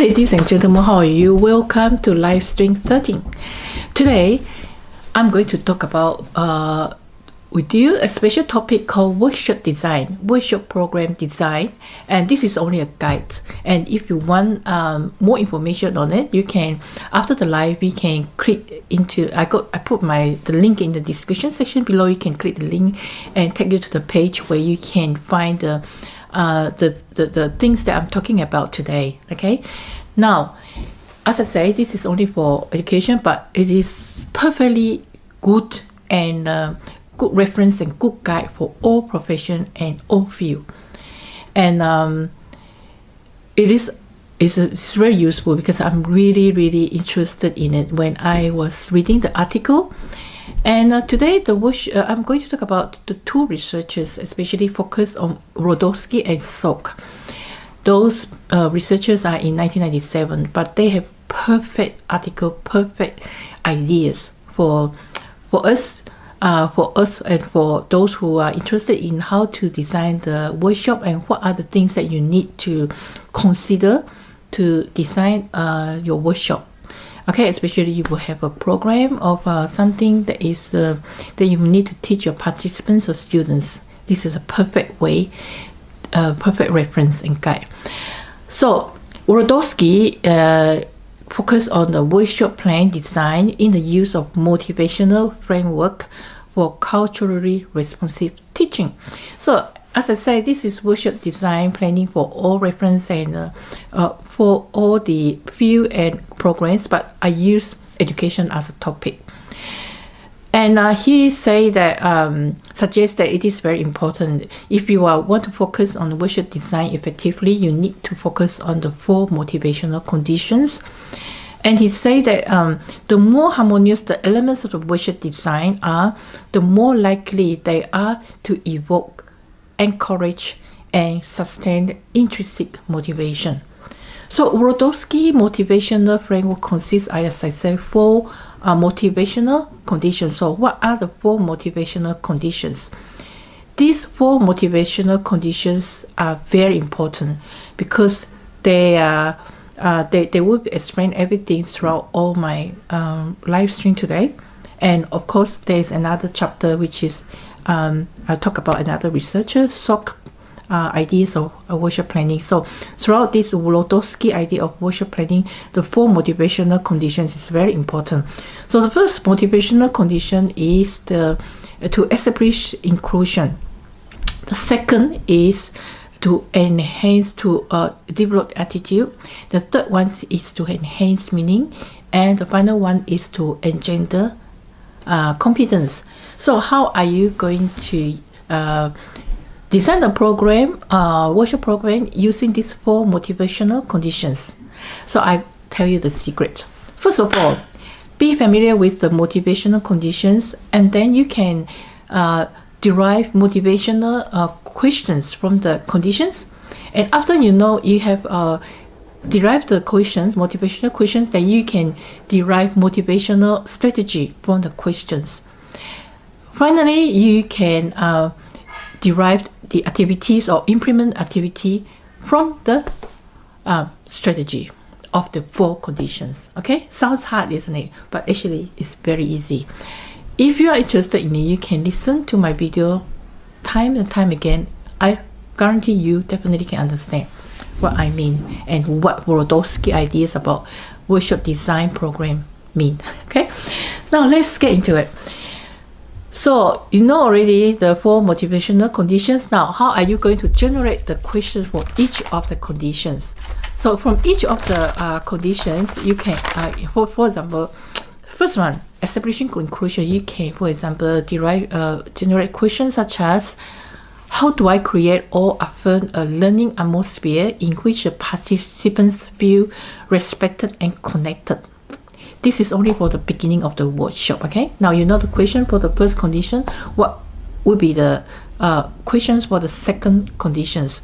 Ladies and gentlemen, how are you? Welcome to Livestream 13. Today, I'm going to talk about with you a special topic called workshop design, workshop program design, and this is only a guide. And if you want more information on it, you can, after the live, we can click into. I put the link in the description section below. You can click the link and take you to the page where you can find the things that I'm talking about today. Okay, now as I say, this is only for education, but it is perfectly good and good reference and good guide for all profession and all field. And it's very useful because I'm really interested in it when I was reading the article. And today I'm going to talk about the two researchers, especially focused on Wlodkwoski and Sork. Those researchers are in 1997, but they have perfect article, perfect ideas for us and for those who are interested in how to design the workshop and what are the things that you need to consider to design your workshop. Okay, especially you will have a program of something that is that you need to teach your participants or students. This is a perfect way, perfect reference and guide. So Wlodkwoski focus on the workshop plan design in the use of motivational framework for culturally responsive teaching. So as I said, this is workshop design planning for all reference and for all the field and programs, but I use education as a topic. And he say that suggests that it is very important. If you want to focus on workshop design effectively, you need to focus on the 4 motivational conditions. And he say that the more harmonious the elements of the workshop design are, the more likely they are to evoke, encourage, and sustain intrinsic motivation. So Wlodkwoski motivational framework consists, as I said, 4 motivational conditions. So what are the 4 motivational conditions? These 4 motivational conditions are very important because they will explain everything throughout all my live stream today. And of course, there's another chapter which is I'll talk about another researcher, Sork, ideas of workshop planning. So throughout this Wlodkwoski idea of workshop planning, the 4 motivational conditions is very important. So the first motivational condition is to establish inclusion. The second is to enhance, to develop attitude. The third one is to enhance meaning, and the final one is to engender competence. So how are you going to design a program, workshop program using these 4 motivational conditions? So I tell you the secret. First of all, be familiar with the motivational conditions, and then you can derive motivational questions from the conditions. And after you have derived the questions, motivational questions, then you can derive motivational strategy from the questions. Finally, you can derive the activities or implement activity from the strategy of the 4 conditions. Okay, sounds hard, isn't it? But actually it's very easy. If you are interested in it, you can listen to my video time and time again. I guarantee you definitely can understand what I mean and what Wlodkwoski ideas about workshop design program mean. Okay, now let's get into it. So you know already the 4 motivational conditions. Now how are you going to generate the questions for each of the conditions? So from each of the conditions, you can for example, first one, establishing inclusion, you can, for example, generate questions such as, how do I create or affirm a learning atmosphere in which the participants feel respected and connected? This is only for the beginning of the workshop. Okay, now you know the question for the first condition. What would be the questions for the second conditions,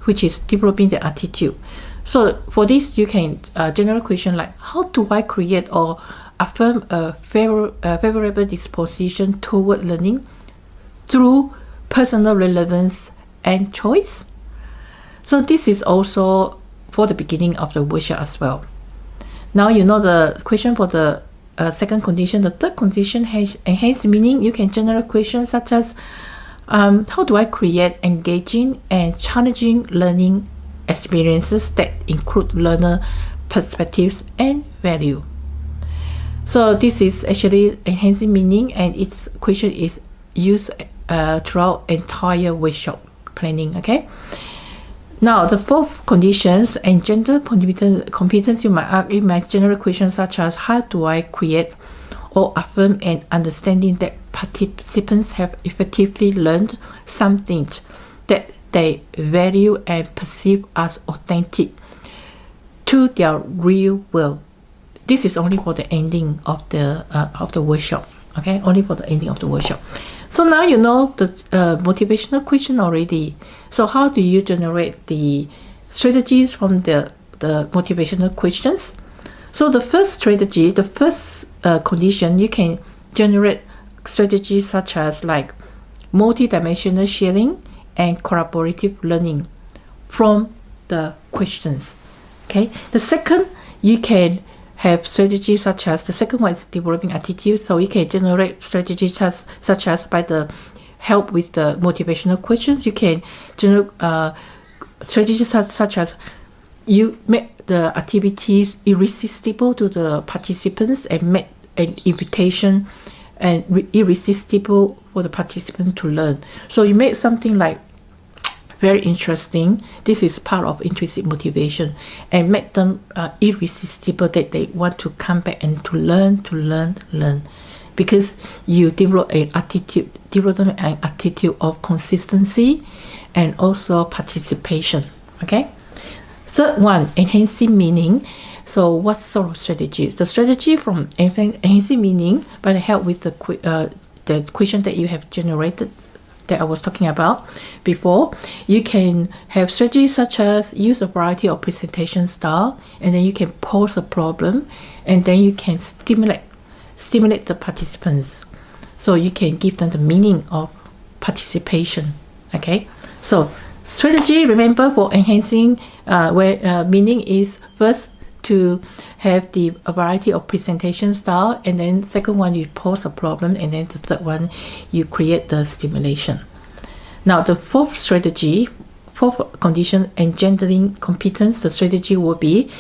which is developing the attitude? So for this, you can generate question like, how do I create or affirm a favorable disposition toward learning through personal relevance and choice? So this is also for the beginning of the workshop as well. Now you know the question for the second condition. The third condition has enhanced meaning. You can generate questions such as, how do I create engaging and challenging learning experiences that include learner perspectives and value? So this is actually enhancing meaning, and its question is used throughout entire workshop planning. Okay. Now the fourth conditions and gender competence. You might generate questions such as, how do I create or affirm an understanding that participants have effectively learned something that they value and perceive as authentic to their real world. This is only for the ending of the workshop. Okay, only for the ending of the workshop. So now you know the motivational question already. So how do you generate the strategies from the motivational questions? So the first strategy, the first condition, you can generate strategies such as like multi-dimensional sharing and collaborative learning from the questions. Okay. The second, you can have strategies such as, the second one is developing attitude. So you can generate strategies such as by the help with the motivational questions. You can generate strategies such as you make the activities irresistible to the participants and make an invitation and irresistible for the participant to learn. So you make something like very interesting. This is part of intrinsic motivation, and make them irresistible, that they want to come back and to learn, because you develop an attitude of consistency and also participation. Okay. Third one, enhancing meaning. So what sort of strategies? The strategy from enhancing meaning by the help with the question that you have generated, that I was talking about before. You can have strategies such as use a variety of presentation style, and then you can pose a problem, and then you can stimulate the participants. So you can give them the meaning of participation. Okay. So strategy, remember, for enhancing meaning is first to have a variety of presentation style, and then second one, you pose a problem, and then the third one, you create the stimulation. Now the fourth condition, engendering competence. The strategy will be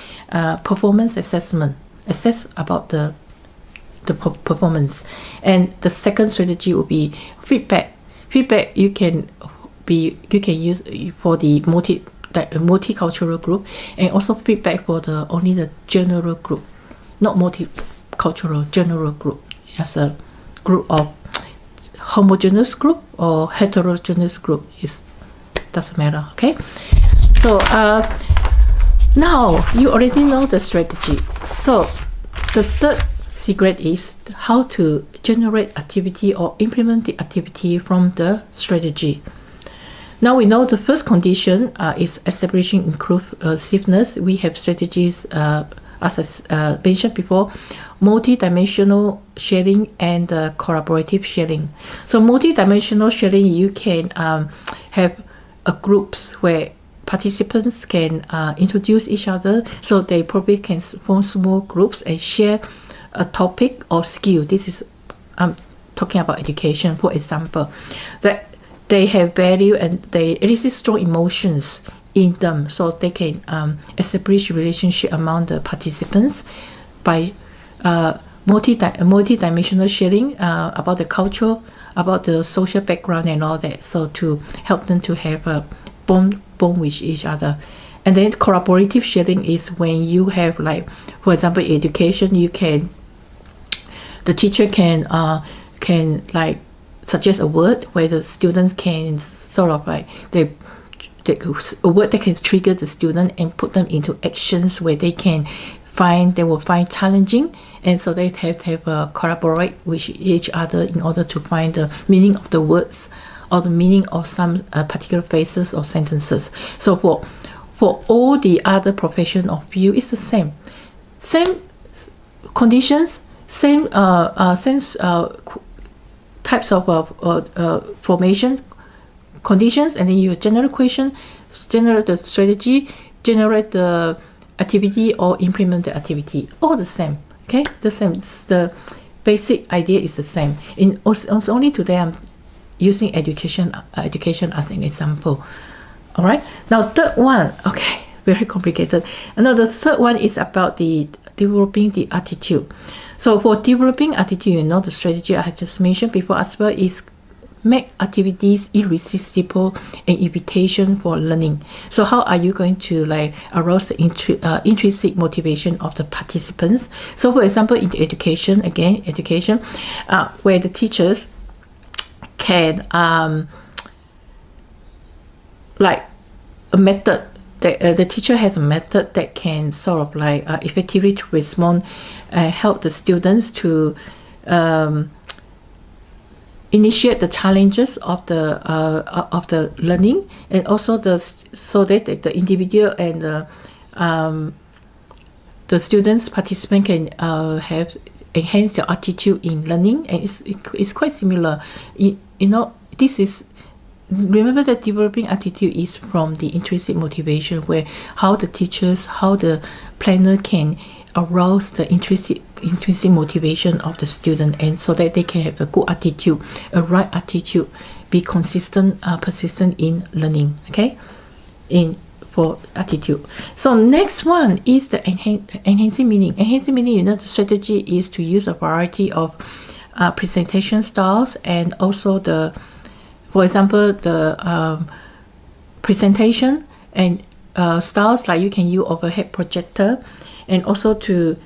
performance assessment, assess about the performance. And the second strategy will be feedback. You can use for the multicultural group, and also feedback for only the general group, not multicultural, general group, as a group of homogeneous group or heterogeneous group, doesn't matter. Okay. So now you already know the strategy. So the third secret is how to generate activity or implement the activity from the strategy. Now we know the first condition is establishing inclusiveness. We have strategies, as I mentioned before, multi-dimensional sharing and collaborative sharing. So multi-dimensional sharing, you can have groups where participants can introduce each other. So they probably can form small groups and share a topic or skill. This is, I'm talking about education, for example, that they have value and they elicit strong emotions in them, so they can establish relationship among the participants by multi-dimensional sharing about the culture, about the social background and all that, so to help them to have a bond with each other. And then collaborative sharing is when you have, like, for example, education, the teacher can like suggest a word where the students can sort of like a word that can trigger the student and put them into actions where they will find challenging, and so they have to collaborate with each other in order to find the meaning of the words or the meaning of some particular phrases or sentences. So for all the other profession of view, it's the same conditions, same types of formation conditions, and then you generate the strategy, generate the activity or implement the activity. All the same. Okay, the same. The basic idea is the same. In only today I'm using education as an example. All right. Now third one. Okay, very complicated. And now the third one is about the developing the attitude. So for developing attitude, the strategy I just mentioned before as well is make activities irresistible and invitation for learning. So how are you going to arouse the intrinsic motivation of the participants? So for example, in education, where the teachers can a method that the teacher has a method that can sort of effectively to respond, help the students to initiate the challenges of the learning, and also so that the individual and the students participant can have enhance their attitude in learning. And it's quite similar. This is, remember that developing attitude is from the intrinsic motivation, where how the teachers, how the planner can arouse the intrinsic motivation of the student, and so that they can have a good attitude, a right attitude, be consistent, persistent in learning. Okay, for attitude. So next one is the enhancing meaning. Enhancing meaning, the strategy is to use a variety of presentation styles, and also for example, the presentation and styles, like you can use overhead projector, and also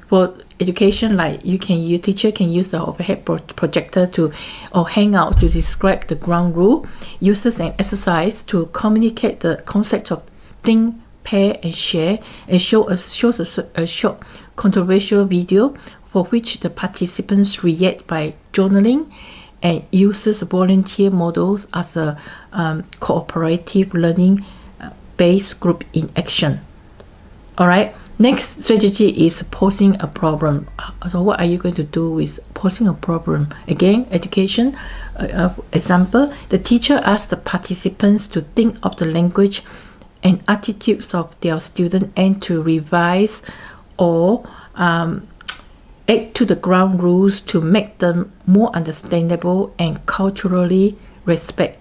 for education, teacher can use the overhead projector or hangout to describe the ground rule, uses an exercise to communicate the concept of think, pair, and share, and shows a short controversial video for which the participants react by journaling, and uses volunteer models as a cooperative learning based group in action. All right. Next strategy is posing a problem. So what are you going to do with posing a problem? Again, education example, the teacher asks the participants to think of the language and attitudes of their student, and to revise or add to the ground rules to make them more understandable and culturally respectful.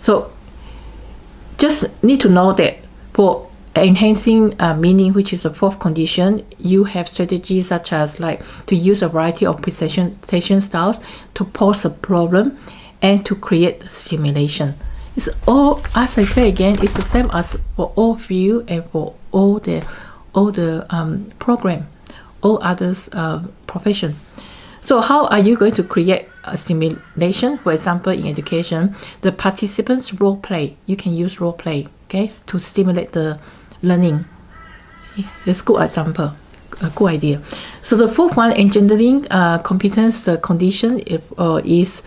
So just need to know that for enhancing meaning, which is the fourth condition, you have strategies such as to use a variety of presentation styles to pose a problem and to create stimulation. It's all, as I say again, it's the same as for all of you and for all the program, all others profession. So how are you going to create a stimulation? For example, in education, the participants role play. You can use role play, okay, to stimulate the learning. That's a good example, a good idea. So the fourth one, engendering competence. The condition is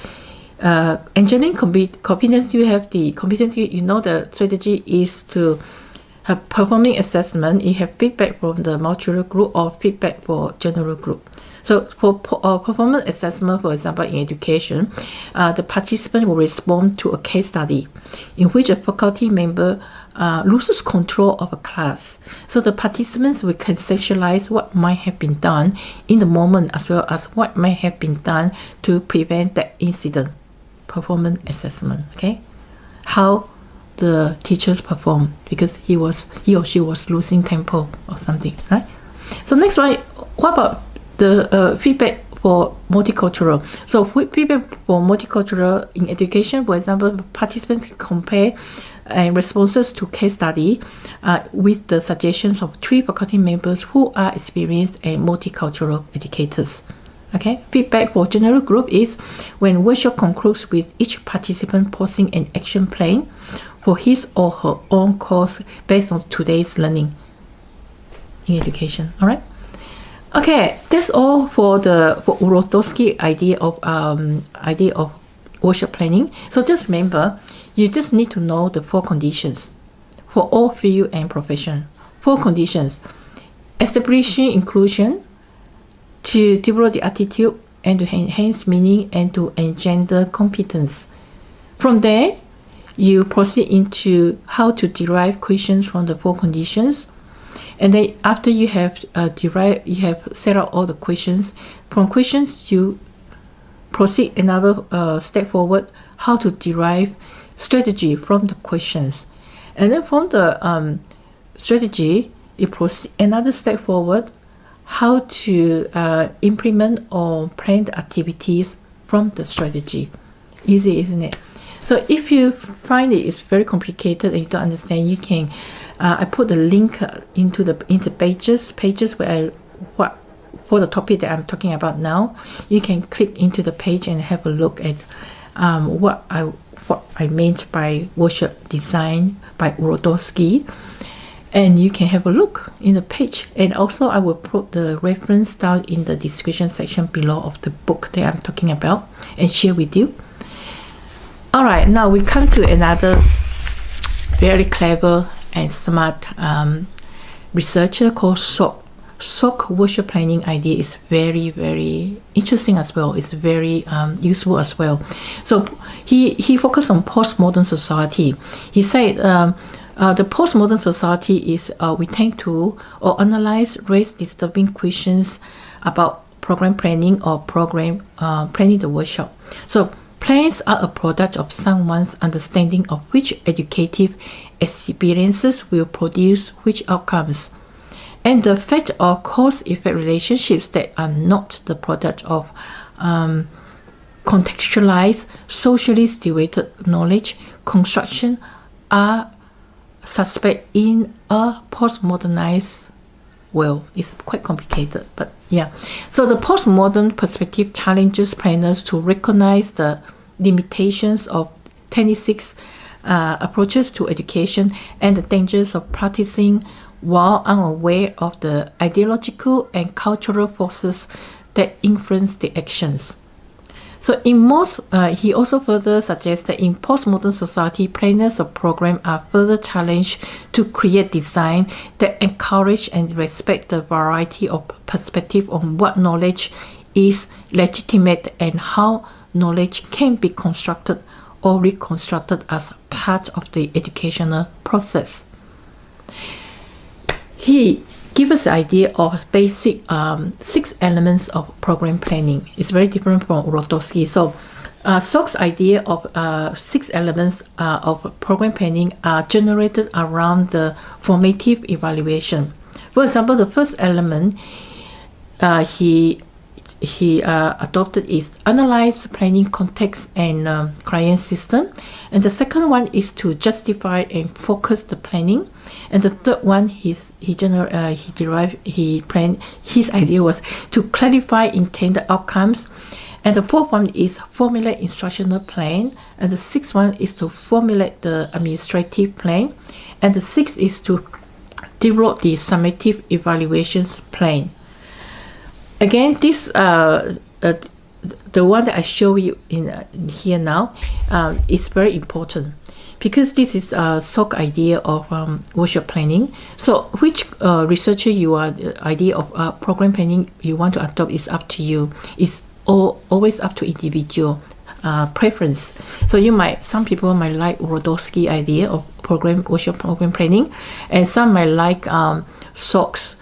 engineering competence. You have the competence. The strategy is to have performing assessment. You have feedback from the modular group or feedback for general group. So for performance assessment, for example, in education, the participant will respond to a case study in which a faculty member loses control of a class. So the participants will conceptualize what might have been done in the moment, as well as what might have been done to prevent that incident. Performance assessment, okay? How the teachers perform, because he or she was losing tempo or something, right? So next one, what about the feedback for multicultural? So feedback for multicultural in education, for example, participants can compare responses to case study with the suggestions of 3 faculty members who are experienced and multicultural educators. Okay, feedback for general group is when workshop concludes with each participant posing an action plan for his or her own course based on today's learning in education. All right. Okay, that's all for Wlodkwoski idea of workshop planning. So just remember, you just need to know the 4 conditions for all field and profession. 4 conditions: establishing inclusion, to develop the attitude, and to enhance meaning, and to engender competence. From there, you proceed into how to derive questions from the 4 conditions. And then after you have set out all the questions. From questions, you proceed another step forward, how to derive strategy from the questions. And then from the strategy, you proceed another step forward, how to implement or plan the activities from the strategy. Easy, isn't it? So if you find it is very complicated and you don't understand, you can I put the link into the pages where for the topic that I'm talking about now. You can click into the page and have a look at what I meant by workshop design by Wlodkwoski, and you can have a look in the page. And also I will put the reference down in the description section below of the book that I'm talking about and share with you. All right, now we come to another very clever and smart researcher called Sork. Sork workshop planning idea is very, very interesting as well. It's very useful as well. So he focused on postmodern society. He said the postmodern society is we tend to analyze race disturbing questions about program planning or program planning the workshop. So plans are a product of someone's understanding of which educative experiences will produce which outcomes, and the fact of cause-effect relationships that are not the product of contextualized, socially situated knowledge construction are suspect in a postmodernized world. It's quite complicated, but yeah. So the postmodern perspective challenges planners to recognize the limitations of 26 approaches to education and the dangers of practicing while unaware of the ideological and cultural forces that influence the actions. So in most, he also further suggests that in postmodern society, planners of program are further challenged to create design that encourage and respect the variety of perspective on what knowledge is legitimate and how knowledge can be constructed or reconstructed as part of the educational process. He gives us the idea of basic 6 elements of program planning. It's very different from Wlodkwoski. So Sork's idea of 6 elements of program planning are generated around the formative evaluation. For example, the first element he adopted is analyze planning context and client system, and the second one is to justify and focus the planning, and the third one his idea was to clarify intended outcomes, and the fourth one is formulate instructional plan, and the sixth one is to formulate the administrative plan, and the sixth is to develop the summative evaluations plan. Again, this the one that I show you in here now is very important, because this is Sork idea of workshop planning. So which researcher you are, the idea of program planning you want to adopt is up to you. It's always up to individual preference. So some people might like Wlodkwoski idea of workshop program planning, and some might like Sork's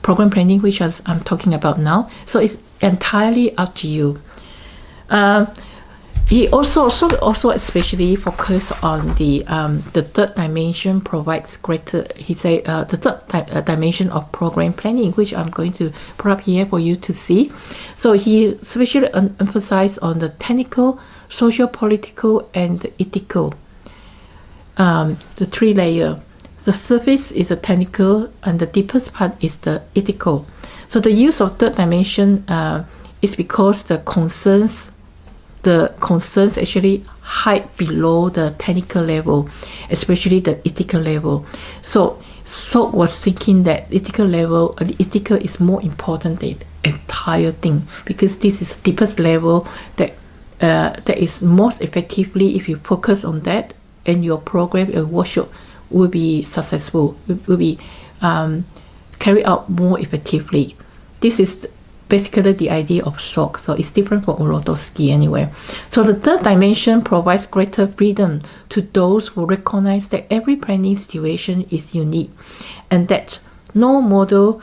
program planning, which I'm talking about now. So it's entirely up to you. He also especially focused on the third dimension provides greater. He said the third dimension of program planning, which I'm going to put up here for you to see. So he especially emphasized on the technical, social, political, and the ethical. The 3 layer. The surface is a technical, and the deepest part is the ethical. So the use of third dimension is because the concerns actually hide below the technical level, especially the ethical level. So Sork was thinking that the ethical is more important than the entire thing, because this is the deepest level that is most effectively, if you focus on that, and your program and workshop will be successful, will be carried out more effectively. This is basically the idea of Sork. So it's different from Wlodkwoski anyway. So the third dimension provides greater freedom to those who recognize that every planning situation is unique and that no model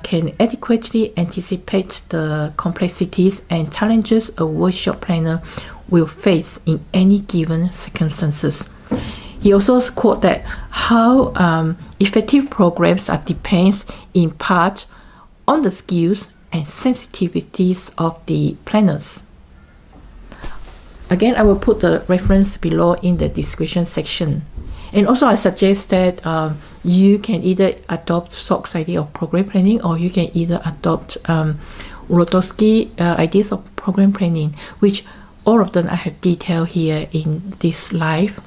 can adequately anticipate the complexities and challenges a workshop planner will face in any given circumstances. He also quote that how effective programs are depends in part on the skills and sensitivities of the planners. Again, I will put the reference below in the description section. And also I suggest that you can either adopt Sork's idea of program planning, or you can either adopt Wlodkwoski ideas of program planning, which all of them I have detailed here in this live.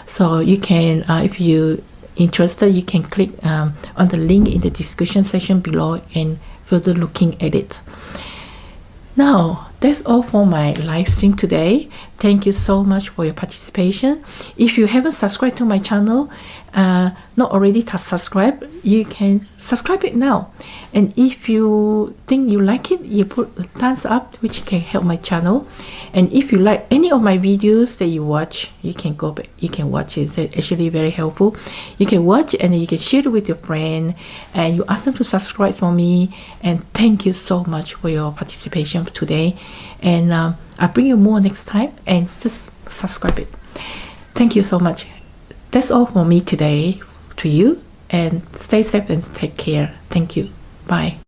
So you can, if you interested, you can click on the link in the description section below and further looking at it. Now, that's all for my live stream today. Thank you so much for your participation. If you haven't subscribed to my channel, not already subscribed, you can subscribe it now. And if you think you like it, you put a thumbs up, which can help my channel. And if you like any of my videos that you watch, you can go back, you can watch it. It's actually very helpful. You can watch and then you can share it with your friend, and you ask them to subscribe for me. And thank you so much for your participation today. And I'll bring you more next time, and just subscribe it. Thank you so much. That's all for me today to you, and stay safe and take care. Thank you. Bye.